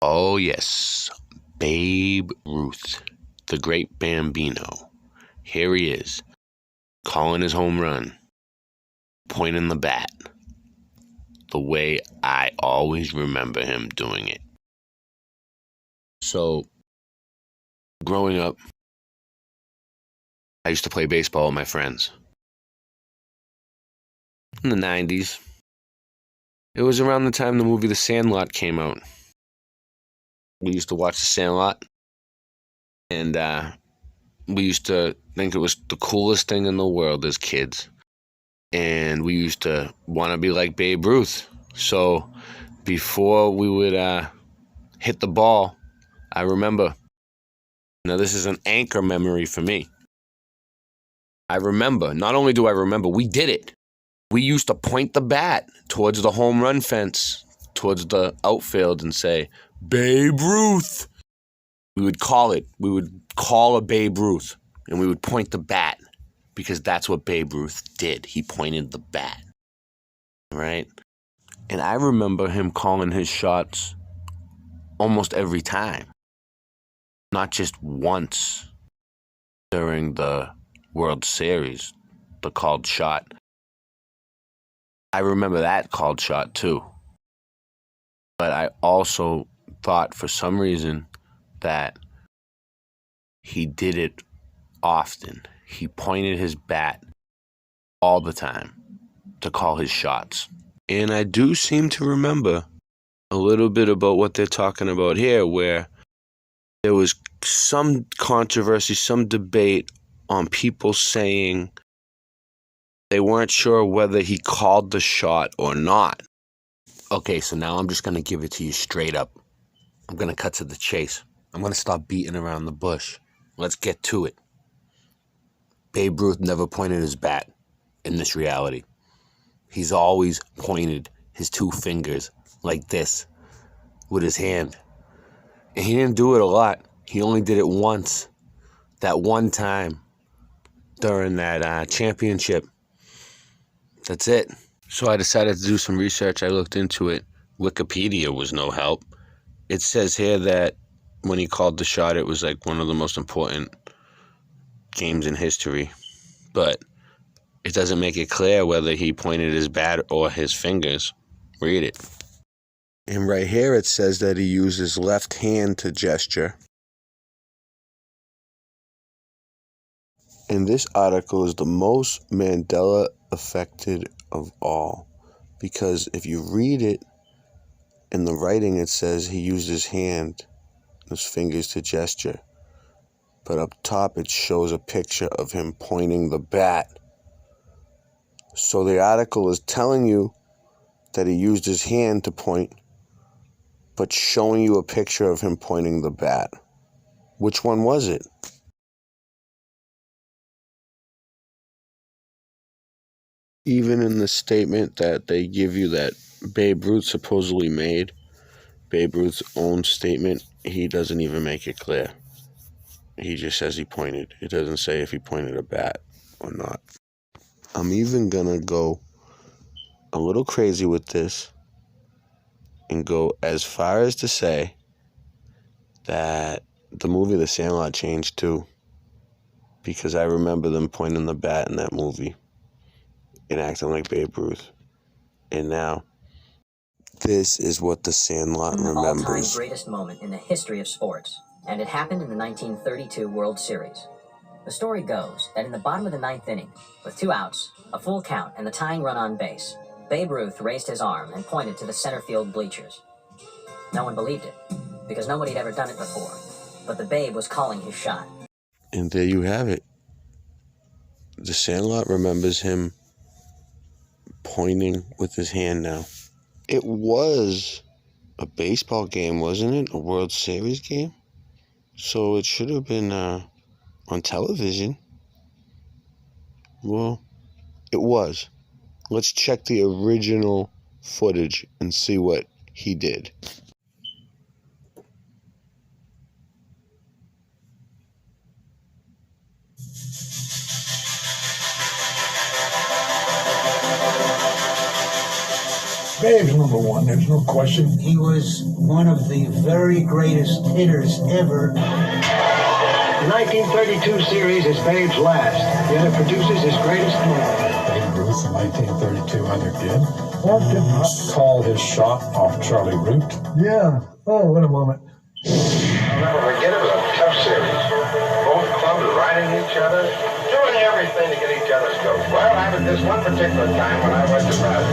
Oh, yes. Babe Ruth, the great Bambino. Here he is, calling his home run, pointing the bat, the way I always remember him doing it. So, growing up, I used to play baseball with my friends. In the 90s, it was around the time the movie The Sandlot came out. We used to watch The Sandlot, and we used to think it was the coolest thing in the world as kids. And we used to want to be like Babe Ruth. So before we would hit the ball, I remember, now this is an anchor memory for me. I remember, not only do I remember, we did it. We used to point the bat towards the home run fence, towards the outfield, and say, Babe Ruth. We would call it. We would call a Babe Ruth, and we would point the bat, because that's what Babe Ruth did. He pointed the bat, right? And I remember him calling his shots almost every time, not just once during the World Series, the called shot. I remember that called shot too. But I also thought for some reason that he did it often. He pointed his bat all the time to call his shots. And I do seem to remember a little bit about what they're talking about here, where there was some controversy, some debate on people saying they weren't sure whether he called the shot or not. Okay, so now I'm just going to give it to you straight up. I'm going to cut to the chase. I'm going to stop beating around the bush. Let's get to it. Babe Ruth never pointed his bat in this reality. He's always pointed his two fingers like this with his hand. And he didn't do it a lot. He only did it once. That one time during that championship. That's it. So I decided to do some research. I looked into it. Wikipedia was no help. It says here that when he called the shot, it was like one of the most important games in history. But it doesn't make it clear whether he pointed his bat or his fingers. Read it. And right here it says that he used his left hand to gesture. And this article is the most Mandela affected of all, because if you read it in the writing, it says he used his hand, his fingers to gesture, but up top it shows a picture of him pointing the bat. So the article is telling you that he used his hand to point, but showing you a picture of him pointing the bat. Which one was it? Even in the statement that they give you that Babe Ruth supposedly made, Babe Ruth's own statement, he doesn't even make it clear. He just says he pointed. It doesn't say if he pointed a bat or not. I'm even gonna go a little crazy with this and go as far as to say that the movie The Sandlot changed too, because I remember them pointing the bat in that movie and acting like Babe Ruth. And now, this is what The Sandlot remembers. All-time greatest moment in the history of sports, and it happened in the 1932 World Series. The story goes that in the bottom of the ninth inning, with 2 outs, a full count, and the tying run on base, Babe Ruth raised his arm and pointed to the center field bleachers. No one believed it, because nobody had ever done it before, but the Babe was calling his shot. And there you have it. The Sandlot remembers him pointing with his hand now. It was a baseball game, wasn't it? A World Series game? So it should have been on television. Well, it was. Let's check the original footage and see what he did. Babe's number one, there's no question. He was one of the very greatest hitters ever. The 1932 series is Babe's last, yet it produces his greatest moment. Babe Ruth in 1932 either did or did not call his shot off Charlie Root. Yeah. Oh, what a moment. I'll never forget it. It was a tough series. Both clubs riding each other, doing everything to get each other's goat. Well, I was this one particular time when I went to bat.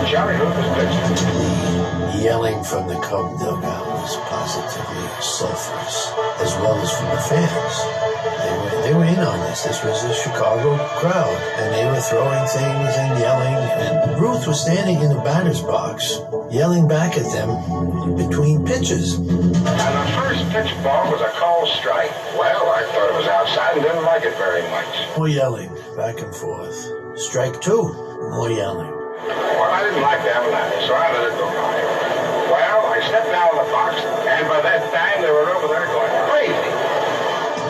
Charlie Ruth was pitching. Yelling from the Cub dugout was positively sulfurous, as well as from the fans. They were in on this. This was a Chicago crowd, and they were throwing things and yelling. And Ruth was standing in the batter's box, yelling back at them between pitches. And the first pitch ball was a called strike. Well, I thought it was outside and didn't like it very much. More yelling, back and forth. Strike two, more yelling. Well, I didn't like the avalanche, so I let it go by. Well, I stepped down in the box, and by that time they were over there going crazy.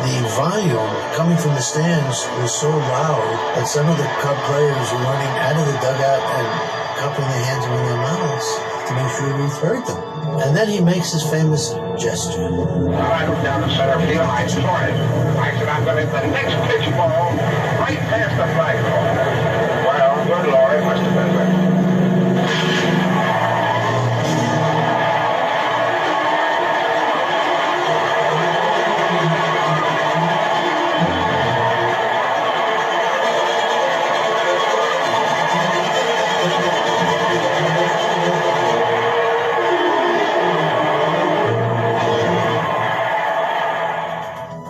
The volume coming from the stands was so loud that some of the Cub players were running out of the dugout and cupping their hands in their mouths to make sure Ruth heard them. And then he makes his famous gesture. Well, I looked down the center field, I saw it. I said, I'm going to hit the next pitch ball right past the flagpole. Well, good Lord, it must have been good.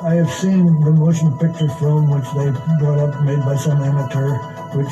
I have seen the motion picture film which they brought up, made by some amateur, which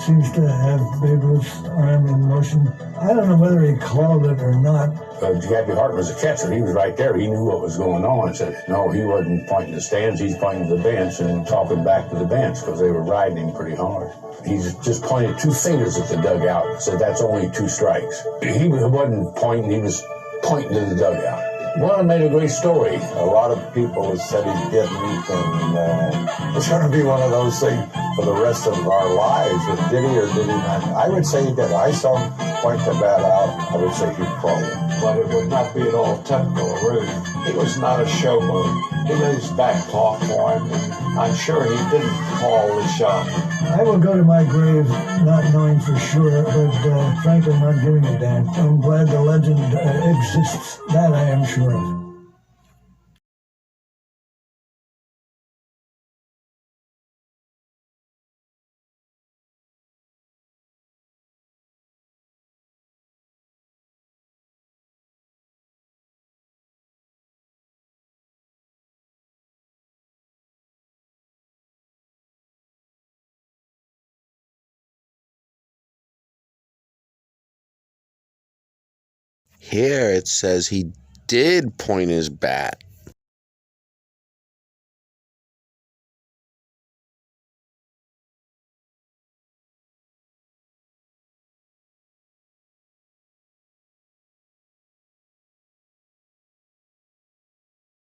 seems to have Babe Ruth's arm in motion. I don't know whether he called it or not. Gabby Hart was a catcher. He was right there. He knew what was going on. Said, no, he wasn't pointing to the stands. He's pointing to the bench and talking back to the bench because they were riding him pretty hard. He's just pointed two fingers at the dugout and said, that's only two strikes. He wasn't pointing. He was pointing to the dugout. Well, it made a great story. A lot of people said he didn't, and it's going to be one of those things for the rest of our lives. Did he or did he not? I would say he did. I saw him point the bat out. I would say he called it. But it would not be at all typical of Ruth. He was not a showman. He let his back talk for him, and I'm sure he didn't call the shot. I will go to my grave not knowing for sure, but frankly not giving a damn. I'm glad the legend exists. That I am sure of. Here it says he did point his bat.